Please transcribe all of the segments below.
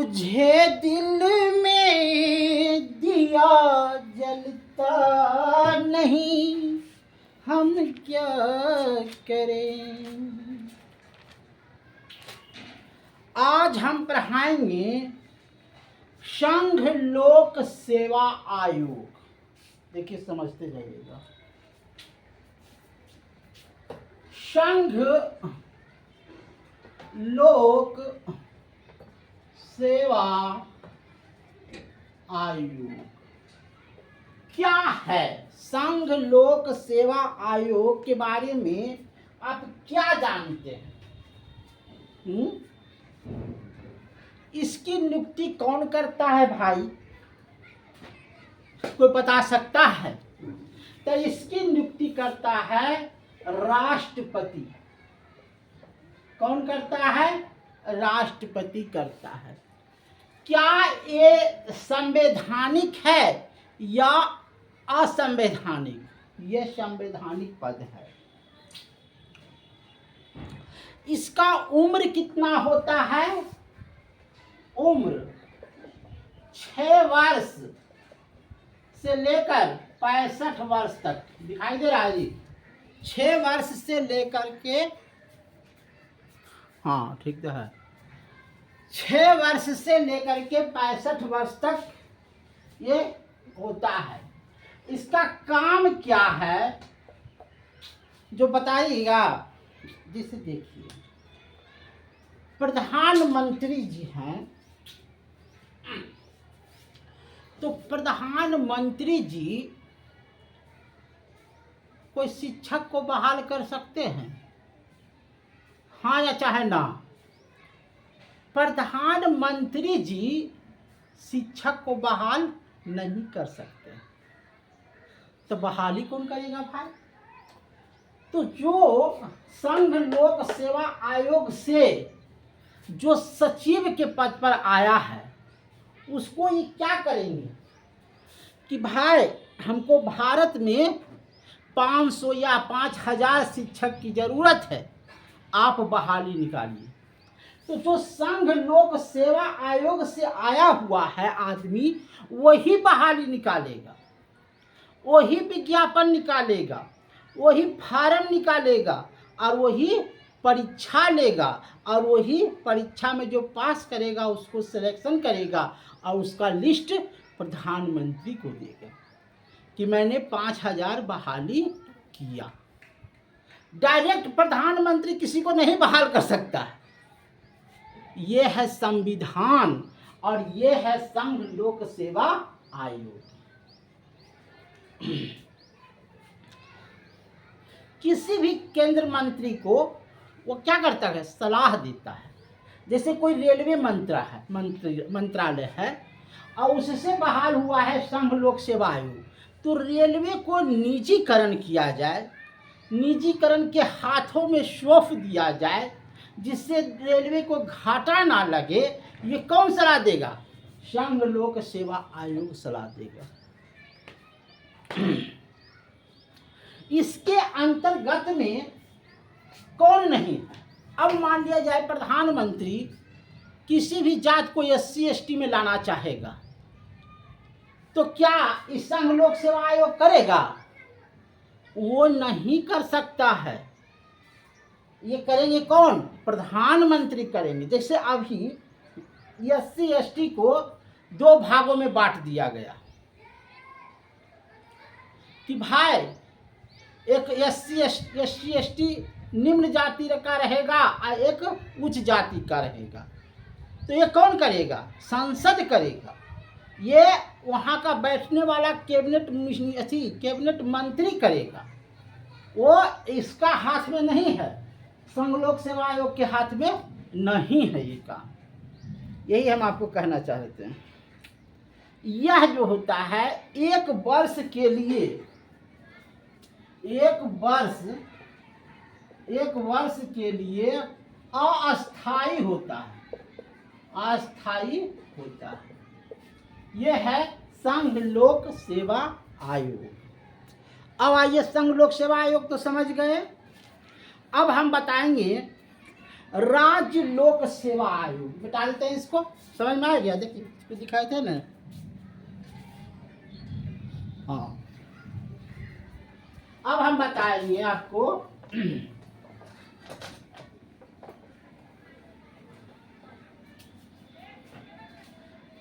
मुझे दिल में दिया जलता नहीं, हम क्या करें। आज हम पढ़ाएंगे संघ लोक सेवा आयोग। देखिए समझते जाइएगा। संघ लोक सेवा आयोग क्या है? संघ लोक सेवा आयोग के बारे में आप क्या जानते हैं? इसकी नियुक्ति कौन करता है भाई? कोई बता सकता है? तो इसकी नियुक्ति करता है राष्ट्रपति। कौन करता है? राष्ट्रपति करता है। क्या ये संवैधानिक है या असंवैधानिक? ये संवैधानिक पद है। इसका उम्र कितना होता है? उम्र 6 वर्ष से लेकर 65 वर्ष तक। दिखाई दे रहा है जी? 6 वर्ष से लेकर के, हाँ ठीक तो है, 6 वर्ष से लेकर के 65 वर्ष तक ये होता है। इसका काम क्या है जो बताइएगा? जिसे देखिए, प्रधानमंत्री जी हैं, तो प्रधानमंत्री जी कोई शिक्षक को बहाल कर सकते हैं? हाँ या चाहे ना? प्रधानमंत्री जी शिक्षक को बहाल नहीं कर सकते। तो बहाली कौन करेगा भाई? तो जो संघ लोक सेवा आयोग से जो सचिव के पद पर आया है, उसको ये क्या करेंगे कि भाई हमको भारत में 500 या 5000 शिक्षक की जरूरत है, आप बहाली निकालिए। तो जो संघ लोक सेवा आयोग से आया हुआ है आदमी, वही बहाली निकालेगा, वही विज्ञापन निकालेगा, वही फार्म निकालेगा और वही परीक्षा लेगा, और वही परीक्षा में जो पास करेगा उसको सिलेक्शन करेगा और उसका लिस्ट प्रधानमंत्री को देगा कि मैंने 5000 बहाली किया। डायरेक्ट प्रधानमंत्री किसी को नहीं बहाल कर सकता है। ये है संविधान और ये है संघ लोक सेवा आयोग। किसी भी केंद्र मंत्री को वो क्या करता है? सलाह देता है। जैसे कोई रेलवे मंत्रालय है और उससे बहाल हुआ है संघ लोक सेवा आयोग, तो रेलवे को निजीकरण किया जाए, निजीकरण के हाथों में सौंप दिया जाए, जिससे रेलवे को घाटा ना लगे। ये कौन सलाह देगा? संघ लोक सेवा आयोग सलाह देगा। इसके अंतर्गत में कौन नहीं है? अब मान लिया जाए प्रधानमंत्री किसी भी जात को SC ST में लाना चाहेगा, तो क्या इस संघ लोक सेवा आयोग करेगा? वो नहीं कर सकता है। ये करेंगे कौन? प्रधानमंत्री करेंगे। जैसे अभी SC ST को 2 भागों में बांट दिया गया कि भाई एक SC ST निम्न जाति का रहेगा और एक उच्च जाति का रहेगा। तो ये कौन करेगा? संसद करेगा। ये वहाँ का बैठने वाला कैबिनेट मंत्री करेगा। वो इसका हाथ में नहीं है, संघ लोक सेवा आयोग के हाथ में नहीं है ये काम। यही हम आपको कहना चाहते हैं। यह जो होता है 1 वर्ष के लिए, 1 वर्ष के लिए अस्थायी होता है, अस्थायी होता है। यह है संघ लोक सेवा आयोग। अब आइए, संघ लोक सेवा आयोग तो समझ गए। अब हम बताएंगे राज्य लोक सेवा आयोग, बता देते हैं इसको, समझ में आ गया? देखिए इसको दिखाए थे ना। हाँ, अब हम बताएंगे आपको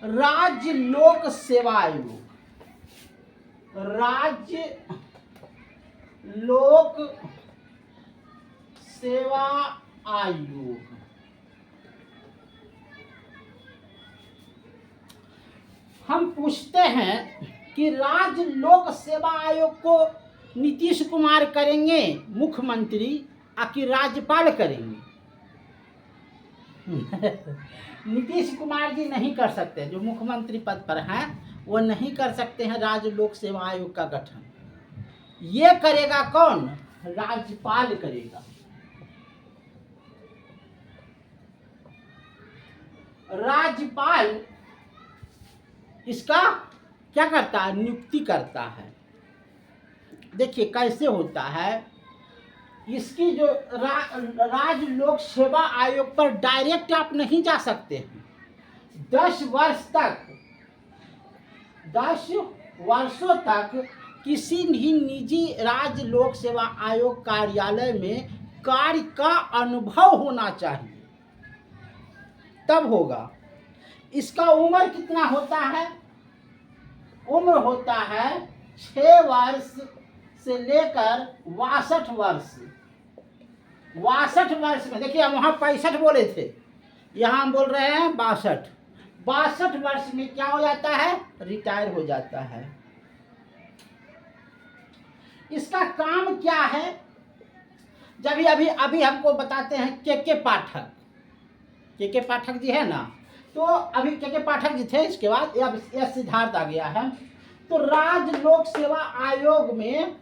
राज्य लोक सेवा आयोग, राज्य लोक सेवा आयोग। हम पूछते हैं कि राज्य लोक सेवा आयोग को नीतीश कुमार करेंगे मुख्यमंत्री, आकि राज्यपाल करेंगे? नीतीश कुमार जी नहीं कर सकते, जो मुख्यमंत्री पद पर हैं वो नहीं कर सकते हैं राज्य लोक सेवा आयोग का गठन। ये करेगा कौन? राज्यपाल करेगा। राज्यपाल इसका क्या करता है? नियुक्ति करता है। देखिए कैसे होता है, इसकी जो राज्य लोक सेवा आयोग पर डायरेक्ट आप नहीं जा सकते हैं। 10 वर्ष तक, 10 वर्षों तक किसी भी निजी राज्य लोक सेवा आयोग कार्यालय में कार्य का अनुभव होना चाहिए, तब होगा। इसका उम्र कितना होता है? उम्र होता है 6 वर्ष से लेकर 62 वर्ष। 62 वर्ष में, देखिए हम वहाँ 65 बोले थे, यहाँ हम बोल रहे हैं 62। 62 वर्ष में क्या हो जाता है? रिटायर हो जाता है। इसका काम क्या है? जब अभी हमको बताते हैं के पाठक, के पाठक जी है ना, तो अभी के पाठक जी थे, इसके बाद यह सिद्धार्थ आ गया है। तो राज्य लोक सेवा आयोग में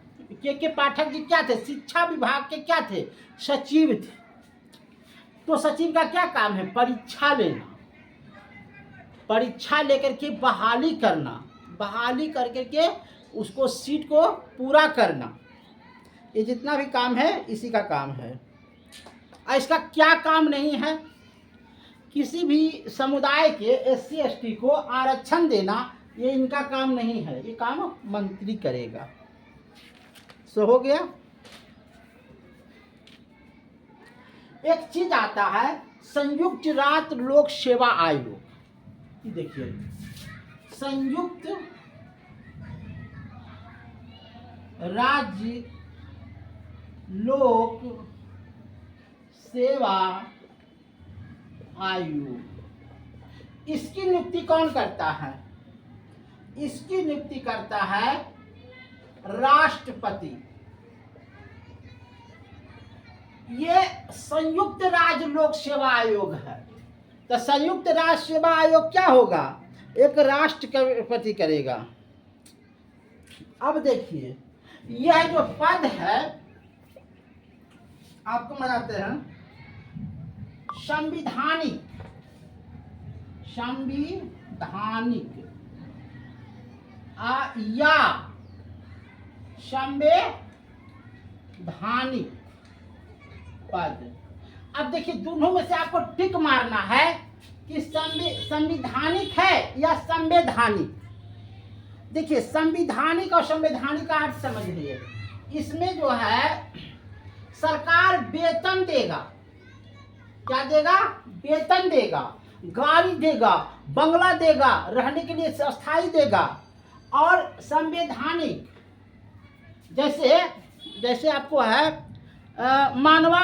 के पाठक जी क्या थे? शिक्षा विभाग के क्या थे? सचिव थे। तो सचिव का क्या काम है? परीक्षा लेना, परीक्षा लेकर के बहाली करना, बहाली करके के उसको सीट को पूरा करना, ये जितना भी काम है इसी का काम है। और इसका क्या काम नहीं है? किसी भी समुदाय के SC ST को आरक्षण देना, ये इनका काम नहीं है, ये काम मंत्री करेगा। सो हो गया। एक चीज आता है संयुक्त राज्य लोक सेवा आयोग। देखिए संयुक्त राज्य लोक सेवा आयोग, इसकी नियुक्ति कौन करता है? इसकी नियुक्ति करता है राष्ट्रपति। ये संयुक्त राज्य लोक सेवा आयोग है। तो संयुक्त राज्य सेवा आयोग क्या होगा? एक राष्ट्रपति करेगा। अब देखिए यह जो पद है आपको बताते हैं, संविधानिक या संवैधानिक पद। अब देखिए दोनों में से आपको टिक मारना है कि संविधानिक है या संवैधानिक। देखिए संविधानिक और संवैधानिक का अर्थ समझ लीजिए। इसमें जो है सरकार वेतन देगा, क्या देगा? वेतन देगा, गाड़ी देगा, बंगला देगा, रहने के लिए अस्थाई देगा। और संवैधानिक जैसे आपको है मानवा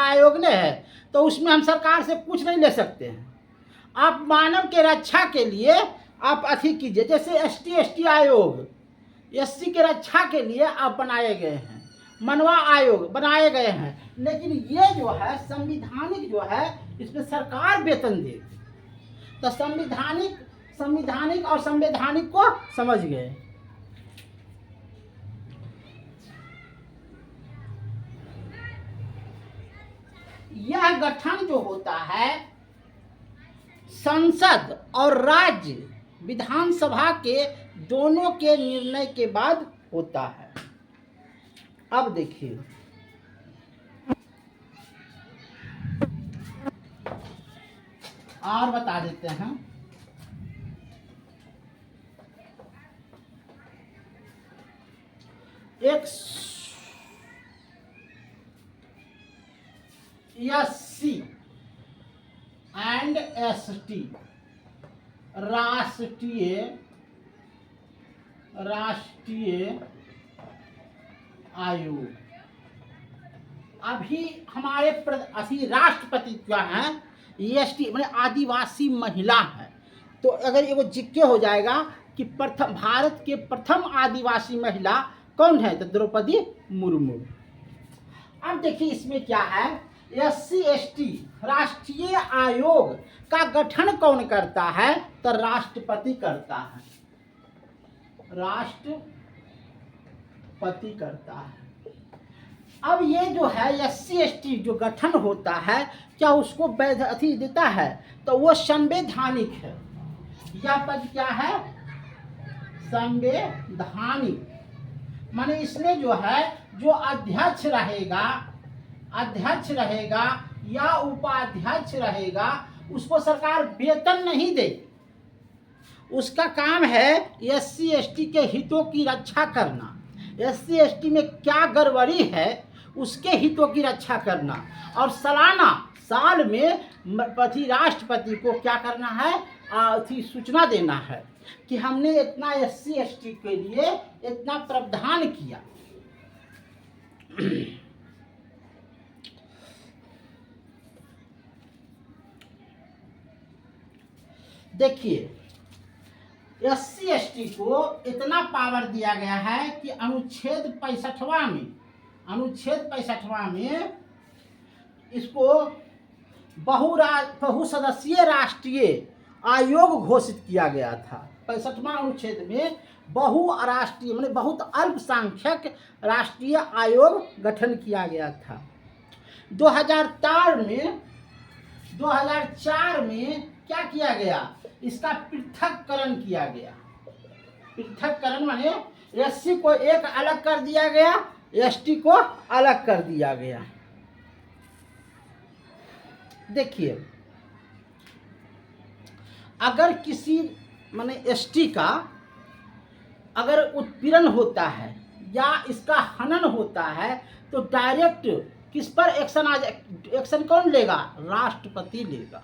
आयोग ने है, तो उसमें हम सरकार से कुछ नहीं ले सकते हैं। आप मानव के रक्षा के लिए आप अथी कीजिए, जैसे ST ST आयोग, SC के रक्षा के लिए आप बनाए गए हैं, मनवा आयोग बनाए गए हैं। लेकिन ये जो है संविधानिक जो है, इसमें सरकार वेतन देगी। तो संविधानिक और संवैधानिक को समझ गए। यह गठन जो होता है संसद और राज्य विधानसभा के दोनों के निर्णय के बाद होता है। अब देखिए और बता देते हैं। एक SC एंड ST राष्ट्रीय आयोग। अभी हमारे अभी राष्ट्रपति क्या है, ST मैंने आदिवासी महिला है। तो अगर ये जिक्के हो जाएगा कि प्रथम भारत के प्रथम आदिवासी महिला कौन है, तो द्रौपदी मुर्मू। अब देखिए इसमें क्या है, SC ST राष्ट्रीय आयोग का गठन कौन करता है, तो राष्ट्रपति करता है, राष्ट्रपति करता है। अब ये जो है SC ST जो गठन होता है, क्या उसको वैध अथी देता है, तो वो संवैधानिक है। यह पद क्या है, संवैधानिक। माने इसमें जो है जो अध्यक्ष रहेगा या उपाध्यक्ष रहेगा, उसको सरकार वेतन नहीं दे। उसका काम है SC ST के हितों की रक्षा करना। SC ST में क्या गड़बड़ी है उसके हितों की रक्षा करना। और साल में राष्ट्रपति को क्या करना है, सूचना देना है कि हमने इतना SC ST के लिए इतना प्रावधान किया। देखिए SC ST को इतना पावर दिया गया है कि अनुच्छेद 65 में इसको बहुसदस्यीय राष्ट्रीय आयोग घोषित किया गया था। 65वां अनुच्छेद में बहुराष्ट्रीय माने बहुत अल्पसंख्यक राष्ट्रीय आयोग गठन किया गया था। 2004 में क्या किया गया, इसका पृथक्करण किया गया। पृथक्करण माने SC को एक अलग कर दिया गया, ST को अलग कर दिया गया। देखिए अगर किसी माने ST का अगर उत्पीड़न होता है या इसका हनन होता है, तो डायरेक्ट किस पर एक्शन कौन लेगा, राष्ट्रपति लेगा।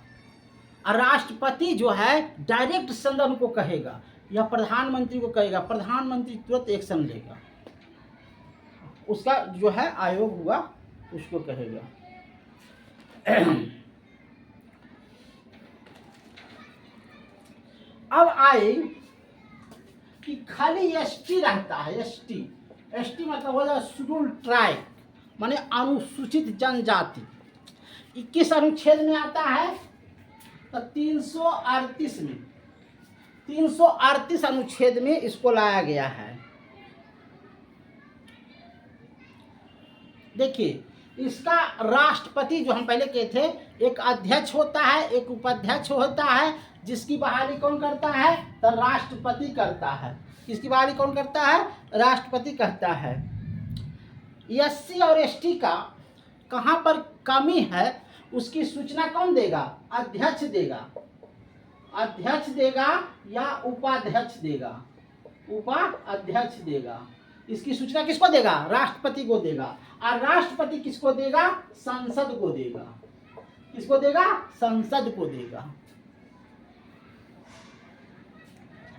और राष्ट्रपति जो है डायरेक्ट सदन को कहेगा या प्रधानमंत्री को कहेगा, प्रधानमंत्री तुरंत एक्शन लेगा। उसका जो है आयोग हुआ उसको कहेगा। अब आए कि खाली ST रहता है। ST मतलब हो जाए शेड्यूल ट्राइब माने अनुसूचित जनजाति। 21 अनुच्छेद में आता है, तो 338 अनुच्छेद में इसको लाया गया है। देखिए इसका राष्ट्रपति जो हम पहले कहे थे, एक अध्यक्ष होता है, एक उपाध्यक्ष होता है, जिसकी बहाली कौन करता है, तो राष्ट्रपति करता है। किसकी बहाली कौन करता है, राष्ट्रपति करता है। SC और ST का कहाँ पर कमी है उसकी सूचना कौन देगा, अध्यक्ष देगा या उपाध्यक्ष देगा। इसकी सूचना किसको देगा, राष्ट्रपति को देगा। और राष्ट्रपति किसको देगा, संसद को देगा। किसको देगा, संसद को देगा।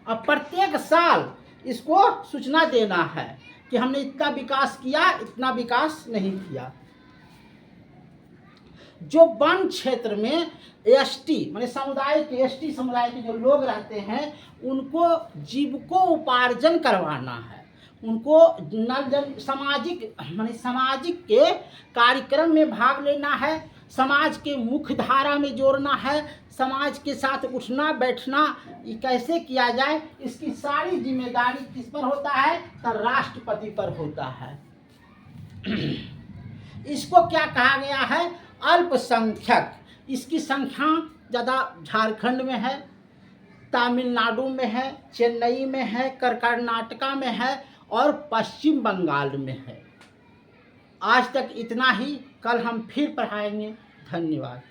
अब प्रत्येक साल इसको सूचना देना है कि हमने इतना विकास किया, इतना विकास नहीं किया। जो वन क्षेत्र में ST माने समुदाय के ST समुदाय के जो लोग रहते हैं, उनको जीविकोपार्जन करवाना है। उनको सामाजिक माने सामाजिक के कार्यक्रम में भाग लेना है, समाज के मुख्य धारा में जोड़ना है, समाज के साथ उठना बैठना ये कैसे किया जाए, इसकी सारी जिम्मेदारी किस पर होता है, तो राष्ट्रपति पर होता है। इसको क्या कहा गया है, अल्पसंख्यक। इसकी संख्या ज़्यादा झारखंड में है, तमिलनाडु में है, चेन्नई में है, कर्नाटका में है और पश्चिम बंगाल में है। आज तक इतना ही, कल हम फिर पढ़ाएंगे। धन्यवाद।